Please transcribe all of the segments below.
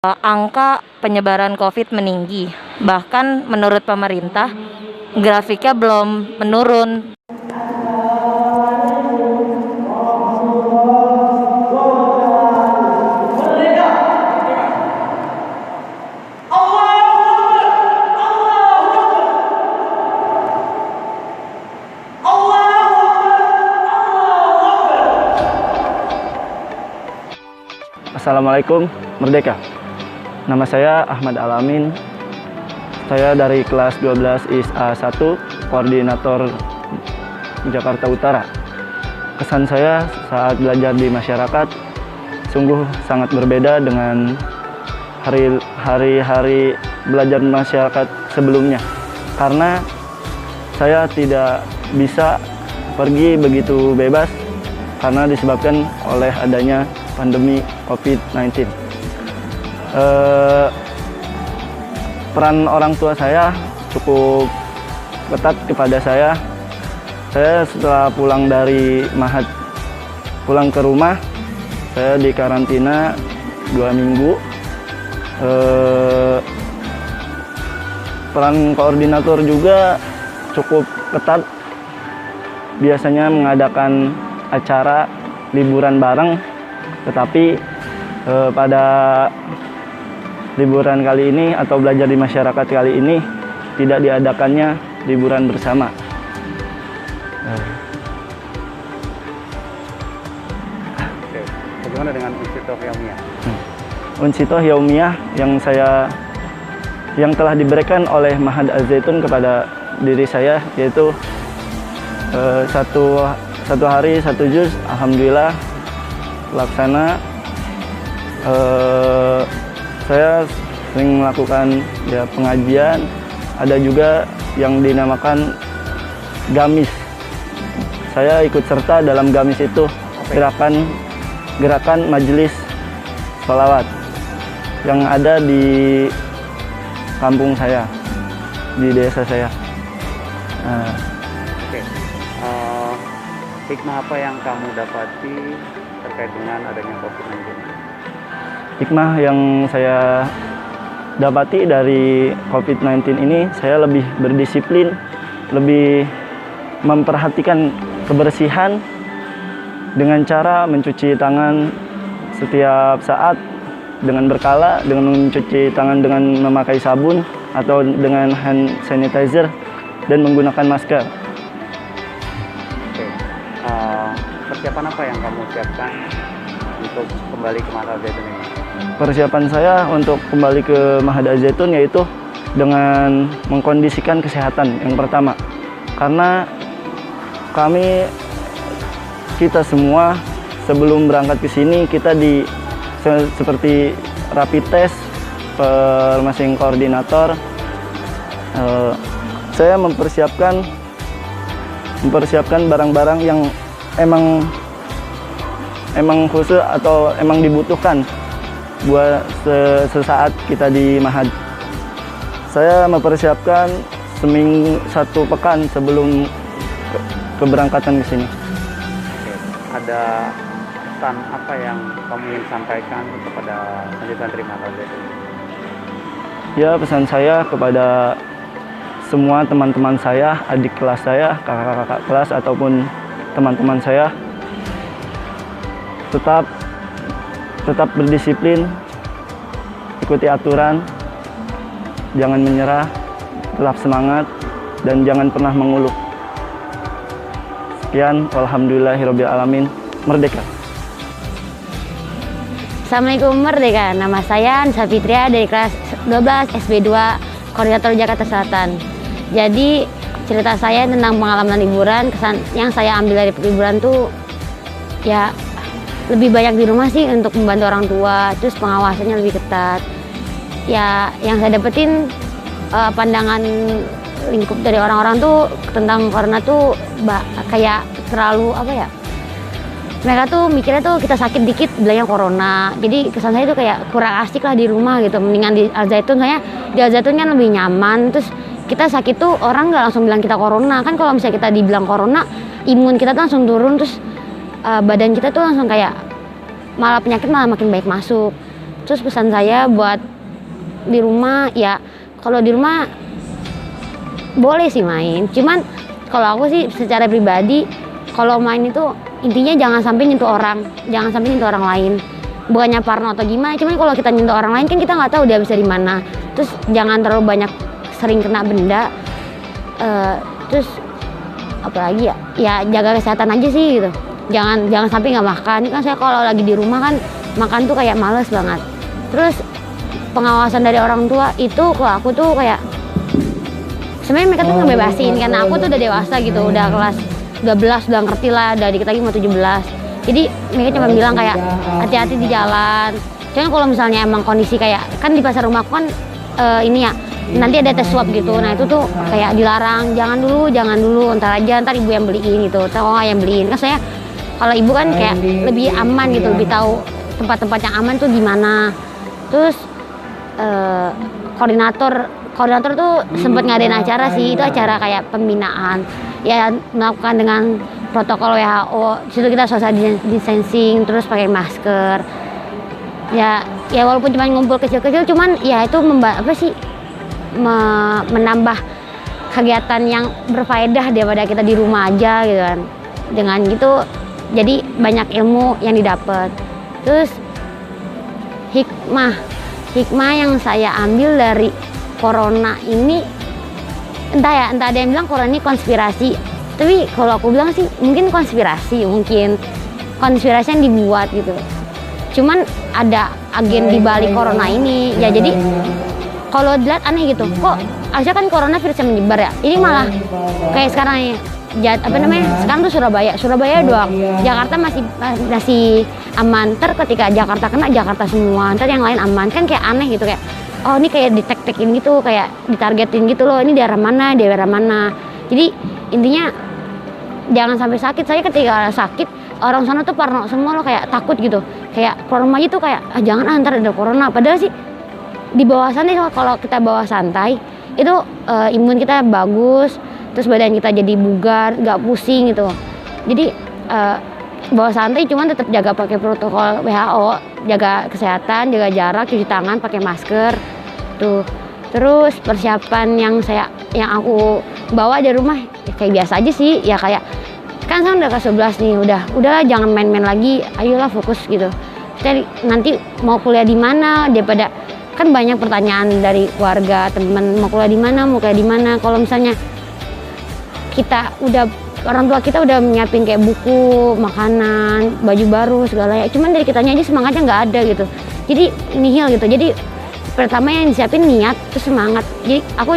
Angka penyebaran COVID meninggi. Bahkan menurut pemerintah, grafiknya belum menurun. Assalamualaikum, Merdeka. Nama saya Ahmad Alamin. Saya dari kelas 12 ISA 1, Koordinator Jakarta Utara. Kesan saya saat belajar di masyarakat sungguh sangat berbeda dengan hari-hari belajar masyarakat sebelumnya. Karena saya tidak bisa pergi begitu bebas karena disebabkan oleh adanya pandemi COVID-19. Peran orang tua saya cukup ketat kepada saya. Saya setelah pulang dari Mahat, pulang ke rumah, saya dikarantina 2 minggu. Peran koordinator juga cukup ketat. Biasanya mengadakan acara liburan bareng, tetapi pada liburan kali ini atau belajar di masyarakat kali ini tidak diadakannya liburan bersama. Oke. Bagaimana dengan Unsitoh Yaumiyah? Unsitoh Yaumiyah yang telah diberikan oleh Ma'had Al-Zaitun kepada diri saya, yaitu satu hari 1 juz, alhamdulillah laksana. Saya sering melakukan pengajian, ada juga yang dinamakan gamis. Saya ikut serta dalam gamis itu, gerakan majelis sholawat yang ada di kampung saya, di desa saya. Oke. Hikmah apa yang kamu dapati terkait dengan adanya COVID-19? Hikmah yang saya dapati dari COVID-19 ini, saya lebih berdisiplin, lebih memperhatikan kebersihan dengan cara mencuci tangan setiap saat dengan berkala, dengan mencuci tangan dengan memakai sabun atau dengan hand sanitizer dan menggunakan masker. Oke. Persiapan apa yang kamu siapkan untuk kembali ke Ma'had Al-Zaitun ini? Persiapan saya untuk kembali ke Ma'had Al-Zaitun yaitu dengan mengkondisikan kesehatan yang pertama. Karena kita semua sebelum berangkat ke sini kita seperti rapid test per masing koordinator. Saya mempersiapkan barang-barang yang emang khusus atau emang dibutuhkan buat sesaat kita di Ma'had. Saya mempersiapkan 1 pekan sebelum keberangkatan ke sini. Oke. Ada pesan apa yang kamu ingin sampaikan kepada santri-santri Ma'had Al-Zaitun? Ya, pesan saya kepada semua teman-teman saya, adik kelas saya, kakak-kakak kelas ataupun teman-teman saya, tetap berdisiplin, ikuti aturan, jangan menyerah, tetap semangat, dan jangan pernah mengeluh. Sekian, walhamdulillahirabbil alamin. Merdeka. Assalamualaikum, Merdeka. Nama saya Nisa Fitria dari kelas 12 SB2 Koordinator Jakarta Selatan. Jadi cerita saya tentang pengalaman liburan, kesan yang saya ambil dari liburan tuh ya lebih banyak di rumah sih untuk membantu orang tua, terus pengawasannya lebih ketat. Ya yang saya dapetin pandangan lingkup dari orang-orang tuh tentang corona tuh kayak terlalu mereka tuh mikirnya tuh kita sakit dikit bilangnya corona. Jadi kesan saya tuh kayak kurang asik lah di rumah gitu. Mendingan di Al-Zaitun, soalnya di Al-Zaitun kan lebih nyaman. Terus kita sakit tuh orang nggak langsung bilang kita corona. Kan kalau misalnya kita dibilang corona, imun kita tuh langsung turun. Terus badan kita tuh langsung kayak malah penyakit malah makin baik masuk. Terus pesan saya buat di rumah ya, kalau di rumah boleh sih main, cuman kalau aku sih secara pribadi kalau main itu intinya jangan sampai nyentuh orang lain. Bukannya parno atau gimana, cuman kalau kita nyentuh orang lain kan kita nggak tahu dia bisa di mana. Terus jangan terlalu banyak sering kena benda. Terus apalagi ya jaga kesehatan aja sih gitu. Jangan sampai nggak makan. Kan saya kalau lagi di rumah kan makan tuh kayak males banget. Terus pengawasan dari orang tua itu kalau aku tuh kayak sebenarnya mereka tuh ngebebasin karena aku tuh udah dewasa gitu, udah kelas 12, udah ngerti lah, udah dikit lagi mau 17. Jadi mereka cuma bilang kayak hati-hati di jalan. Cuman kalau misalnya emang kondisi kayak kan di pasar rumahku kan ini ya nanti ada tes swab gitu. Nah itu tuh kayak dilarang, jangan dulu, ntar ibu yang beliin gitu, atau yang beliin. Kan saya kalau ibu kan kayak lebih aman gitu, lebih tahu tempat-tempat yang aman tuh di mana. Terus koordinator tuh sempat ngadain acara sih, itu acara kayak pembinaan ya, melakukan dengan protokol WHO. Situ kita social distancing, terus pakai masker ya walaupun cuma ngumpul kecil-kecil, cuman ya itu menambah kegiatan yang berfaedah daripada kita di rumah aja gitu kan. Dengan gitu jadi banyak ilmu yang didapat. Terus hikmah yang saya ambil dari corona ini, entah ada yang bilang corona ini konspirasi, tapi kalau aku bilang sih mungkin konspirasi yang dibuat gitu. Cuman ada agen di balik corona ini ya, jadi kalau dilihat aneh gitu, kok harusnya kan corona virusnya menyebar ya, ini malah kayak sekarang nih sekarang tuh Surabaya doang, Jakarta masih aman. Ntar ketika Jakarta kena, Jakarta semua, ntar yang lain aman, kan kayak aneh gitu, kayak oh ini kayak ditek-tekin gitu, kayak ditargetin gitu loh, ini daerah mana. Jadi intinya jangan sampai sakit. Saya ketika sakit orang sana tuh parno semua loh, kayak takut gitu, kayak keluar rumah aja tuh kayak jangan ntar ada corona. Padahal sih di bawah santai, kalau kita bawa santai itu imun kita bagus, terus badan kita jadi bugar, nggak pusing gitu. Jadi bawa santai, cuman tetap jaga pakai protokol WHO, jaga kesehatan, jaga jarak, cuci tangan, pakai masker tuh. Terus persiapan yang aku bawa dari rumah ya kayak biasa aja sih, ya kayak kan saya udah kelas 11 nih, udahlah jangan main-main lagi, ayolah fokus gitu. Kita nanti mau kuliah di mana, daripada kan banyak pertanyaan dari keluarga, teman, mau kuliah di mana. Kalau misalnya orang tua kita udah menyiapin kayak buku, makanan, baju baru segala ya, cuman dari kitanya aja semangatnya nggak ada gitu, jadi nihil gitu. Jadi pertama yang disiapin niat, terus semangat. Jadi aku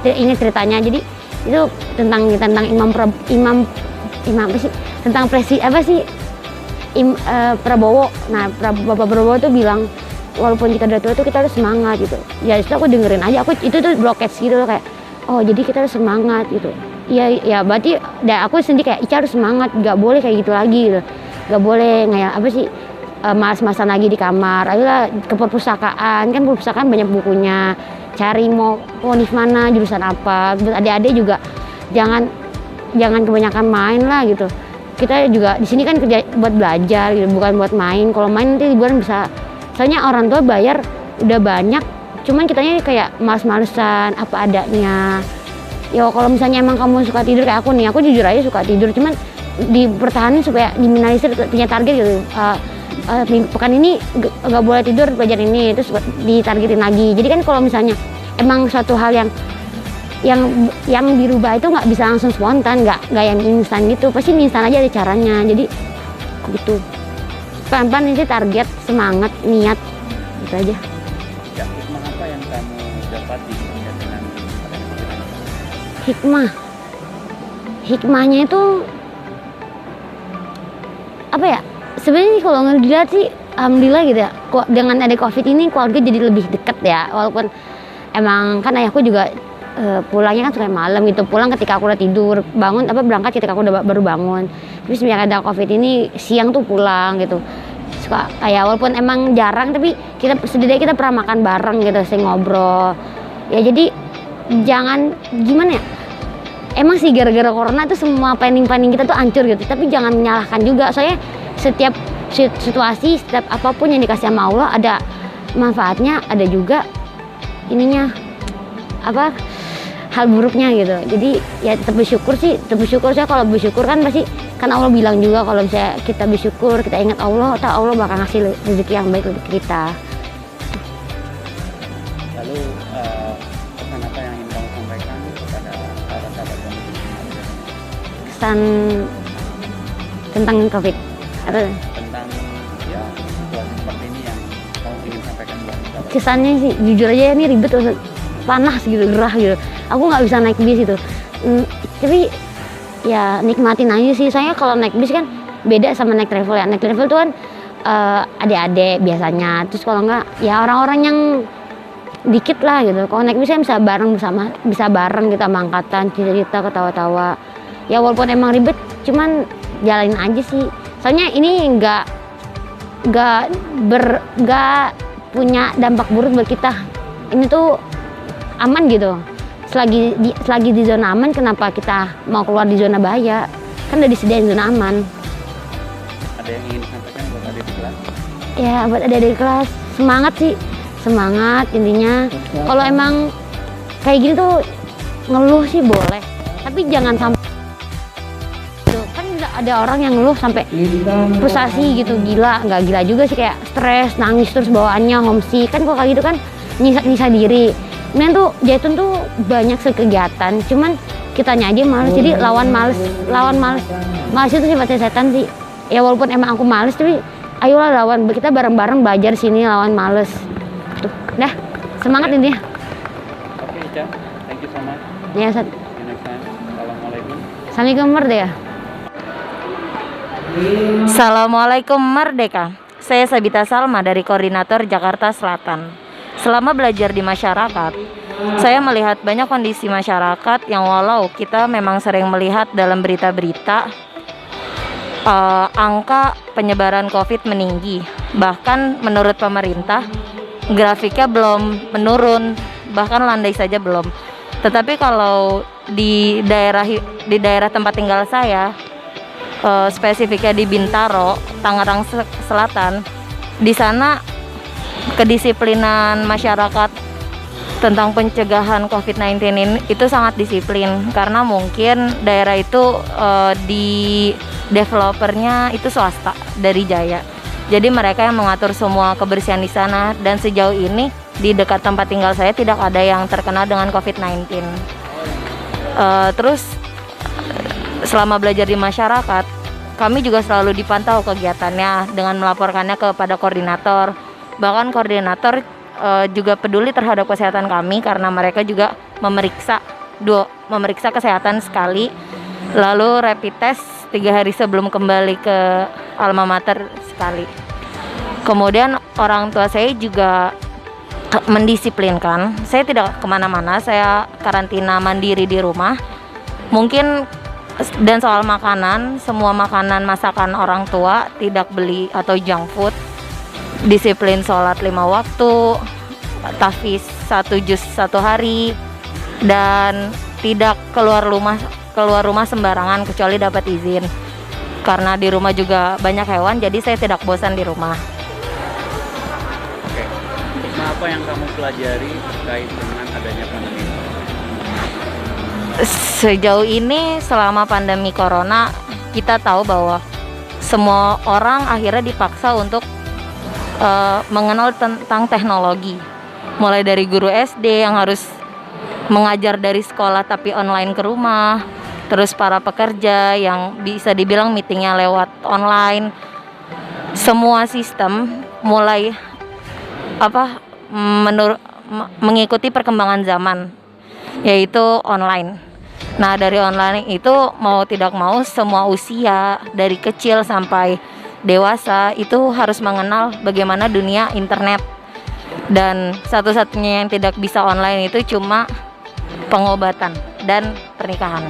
ingat ceritanya, jadi itu tentang Prabowo. Nah Bapak Prabowo tuh bilang walaupun kita udah tua tuh kita harus semangat gitu. Ya itu aku dengerin aja, itu tuh blockage gitu loh, kayak oh jadi kita harus semangat gitu. Ya berarti aku sendiri kayak Ica harus semangat, nggak boleh kayak gitu lagi gitu, nggak boleh kayak malas-malasan lagi di kamar. Ayolah ke perpustakaan, kan perpustakaan banyak bukunya, cari mau univ mana, jurusan apa. Adik-adik juga jangan kebanyakan main lah gitu. Kita juga di sini kan kerja buat belajar gitu, bukan buat main. Kalau main nanti liburan bisa, soalnya orang tua bayar udah banyak, cuman kitanya kayak malas-malesan apa adanya. Ya kalau misalnya emang kamu suka tidur kayak aku nih, aku jujur aja suka tidur, cuman dipertahanin supaya diminimalisir, punya target gitu. Pekan ini nggak boleh tidur, belajar ini, terus ditargetin lagi. Jadi kan kalau misalnya emang suatu hal yang dirubah itu nggak bisa langsung spontan, nggak yang instan gitu, pasti instan aja ada caranya. Jadi gitu, pelan-pelan ini target, semangat, niat, gitu aja. Ya, hikmah apa yang kamu dapati dengan hikmahnya itu apa ya, sebenarnya kalau ngelihat sih alhamdulillah gitu ya, dengan ada COVID ini keluarga jadi lebih deket ya. Walaupun emang kan ayahku juga pulangnya kan suka malam gitu, pulang ketika aku udah tidur, berangkat ketika aku udah baru bangun. Tapi semenjak ada COVID ini siang tuh pulang gitu, suka kayak walaupun emang jarang, tapi setidaknya kita pernah makan bareng gitu, sering ngobrol ya. Jadi jangan gimana ya, emang sih gara-gara corona tuh semua planning kita tuh hancur gitu, tapi jangan menyalahkan juga. Soalnya setiap situasi, setiap apapun yang dikasih sama Allah manfaatnya, ada juga ininya apa hal buruknya gitu. Jadi ya tetap bersyukur sih, saya kalau bersyukur kan pasti kan Allah bilang juga kalau misalnya kita bersyukur, kita ingat Allah, Allah bakal ngasih rezeki yang baik untuk kita. Lalu pesan apa yang ingin kamu sampaikan kepada sahabat-sahabat kamu? Kesan tentang COVID atau Tentang ya situasi seperti ini yang kamu ingin sampaikan buat sahabat. kesannya sih jujur aja ini ribet, panas gitu, gerah gitu. Aku nggak bisa naik bis itu. Tapi ya nikmatin aja sih. Saya kalau naik bis kan beda sama naik travel ya. Naik travel tuh kan adik-adik biasanya. Terus kalau nggak ya orang-orang yang dikit lah gitu. Kalau naik bis kan bisa bareng kita sama angkatan, cerita ketawa-tawa. Ya walaupun emang ribet, cuman jalanin aja sih. Soalnya ini nggak punya dampak buruk buat kita. Ini tuh aman gitu. Selagi di zona aman, kenapa kita mau keluar di zona bahaya? Kan udah disediain zona aman. Ada yang ingin disampaikan buat adik di kelas? Ya buat adik-adik kelas, semangat sih, semangat intinya. Kalau emang kayak gini tuh ngeluh sih boleh, tapi jangan sampai tuh, kan ada orang yang ngeluh sampai frustasi gitu, nggak gila juga sih, kayak stres, nangis terus bawaannya homesick. Kan kalau kayak gitu kan nyisa diri. Kemudian tuh Zaitun tuh banyak kegiatan, cuman kitanya aja males, jadi lawan males itu sifatnya setan sih. Ya walaupun emang aku males, tapi ayolah lawan, kita bareng-bareng belajar sini lawan males. Tuh, dah semangat intinya. Oke Ica, thank you so much. Ya, See you next time. Assalamualaikum. Assalamualaikum Merdeka. Assalamualaikum Merdeka. Saya Sabita Salma dari Koordinator Jakarta Selatan. Selama belajar di masyarakat, saya melihat banyak kondisi masyarakat yang walau kita memang sering melihat dalam berita-berita angka penyebaran COVID meninggi. Bahkan menurut pemerintah grafiknya belum menurun, bahkan landai saja belum. Tetapi kalau di daerah tempat tinggal saya, spesifiknya di Bintaro, Tangerang Selatan, di sana kedisiplinan masyarakat tentang pencegahan COVID-19 ini itu sangat disiplin, karena mungkin daerah itu di developernya itu swasta dari Jaya. Jadi mereka yang mengatur semua kebersihan di sana, dan sejauh ini di dekat tempat tinggal saya tidak ada yang terkena dengan COVID-19. Terus selama belajar di masyarakat, kami juga selalu dipantau kegiatannya dengan melaporkannya kepada koordinator. Bahkan koordinator juga peduli terhadap kesehatan kami, karena mereka juga memeriksa kesehatan sekali, lalu rapid test 3 hari sebelum kembali ke alma mater sekali. Kemudian orang tua saya juga mendisiplinkan, saya tidak kemana-mana, saya karantina mandiri di rumah. Mungkin dan soal makanan, semua makanan masakan orang tua tidak beli atau junk food. Disiplin sholat 5 waktu, tahfiz 1 juz 1 hari, dan tidak keluar rumah sembarangan kecuali dapat izin. Karena di rumah juga banyak hewan, jadi saya tidak bosan di rumah. Oke, hikmah apa yang kamu pelajari terkait dengan adanya pandemi? Sejauh ini selama pandemi corona, kita tahu bahwa semua orang akhirnya dipaksa untuk mengenal tentang teknologi. Mulai dari guru SD yang harus mengajar dari sekolah tapi online ke rumah, terus para pekerja yang bisa dibilang meetingnya lewat online. Semua sistem mulai mengikuti perkembangan zaman, yaitu online. Nah, dari online itu mau tidak mau semua usia dari kecil sampai dewasa itu harus mengenal bagaimana dunia internet. Dan satu-satunya yang tidak bisa online itu cuma pengobatan dan pernikahan.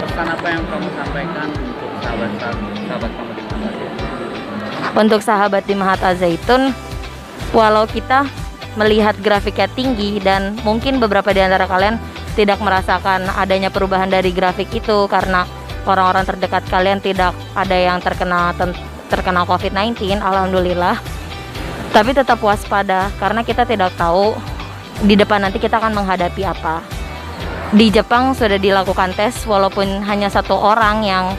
Pesan apa yang kamu sampaikan untuk sahabat kamu di Mahat Al-Zaitun? Untuk sahabat di Mahat Al-Zaitun, walau kita melihat grafiknya tinggi dan mungkin beberapa di antara kalian tidak merasakan adanya perubahan dari grafik itu karena orang-orang terdekat kalian tidak ada yang terkena COVID-19, alhamdulillah. Tapi tetap waspada karena kita tidak tahu di depan nanti kita akan menghadapi apa. Di Jepang sudah dilakukan tes walaupun hanya 1 orang yang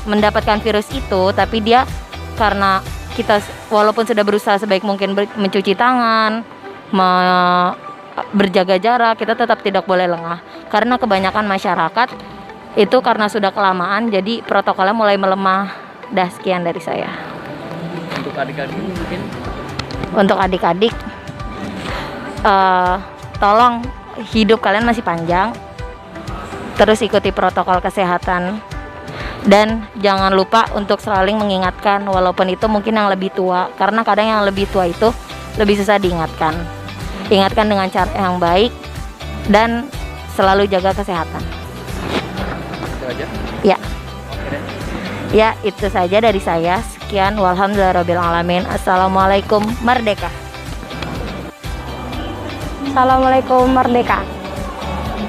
mendapatkan virus itu, tapi dia karena kita walaupun sudah berusaha sebaik mungkin mencuci tangan, berjaga jarak, kita tetap tidak boleh lengah karena kebanyakan masyarakat itu karena sudah kelamaan jadi protokolnya mulai melemah. Sekian dari saya. Untuk adik-adik mungkin? Untuk adik-adik, tolong hidup kalian masih panjang, terus ikuti protokol kesehatan dan jangan lupa untuk selalu mengingatkan walaupun itu mungkin yang lebih tua, karena kadang yang lebih tua itu lebih susah diingatkan. Ingatkan dengan cara yang baik dan selalu jaga kesehatan. Itu aja? Ya. Oke deh. Ya, itu saja dari saya. Sekian, walhamdulillahirabbil alamin. Assalamualaikum, merdeka. Assalamualaikum, merdeka.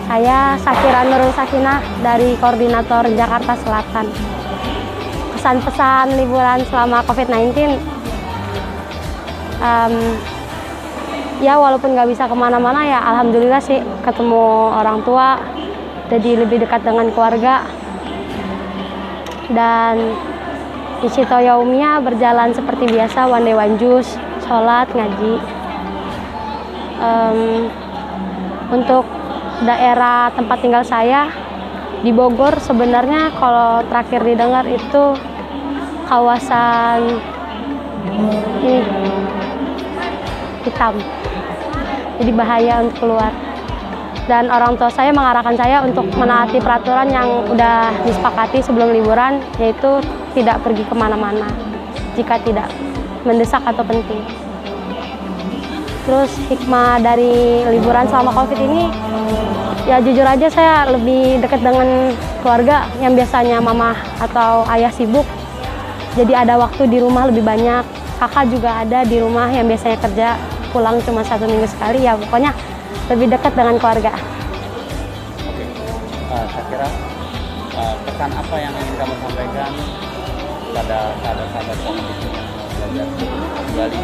Saya Sakira Nurul Sakinah dari Koordinator Jakarta Selatan. Pesan-pesan liburan selama COVID-19, ya walaupun nggak bisa kemana-mana ya alhamdulillah sih ketemu orang tua, jadi lebih dekat dengan keluarga. Dan Ichito Yaumia berjalan seperti biasa, one day one juice, sholat, ngaji. Untuk daerah tempat tinggal saya di Bogor, sebenarnya kalau terakhir didengar itu kawasan ini hitam, jadi bahaya untuk keluar. Dan orang tua saya mengarahkan saya untuk menaati peraturan yang udah disepakati sebelum liburan, yaitu tidak pergi kemana-mana jika tidak mendesak atau penting. Terus hikmah dari liburan selama COVID ini, ya jujur aja saya lebih dekat dengan keluarga yang biasanya mama atau ayah sibuk. Jadi ada waktu di rumah lebih banyak. Kakak juga ada di rumah yang biasanya kerja, pulang cuma 1 minggu sekali. Ya pokoknya lebih dekat dengan keluarga. Oke. Saya kira pesan apa yang ingin kamu sampaikan pada sahabat-sahabat kamu di sini yang mau belajar kembali?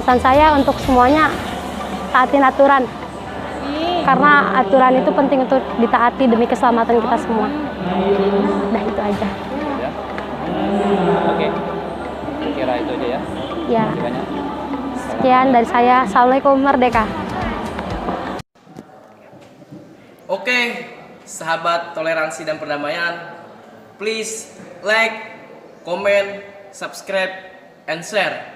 Pesan saya untuk semuanya, taatin aturan. Karena aturan itu penting untuk ditaati demi keselamatan kita semua. Udah itu aja. Ya. Oke. Kira itu aja ya. Ya. Terima kasih banyak. Sekian dari saya. Assalamualaikum, merdeka. Oke, sahabat toleransi dan perdamaian, please like, comment, subscribe, and share.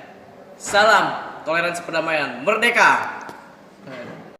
Salam toleransi perdamaian, merdeka!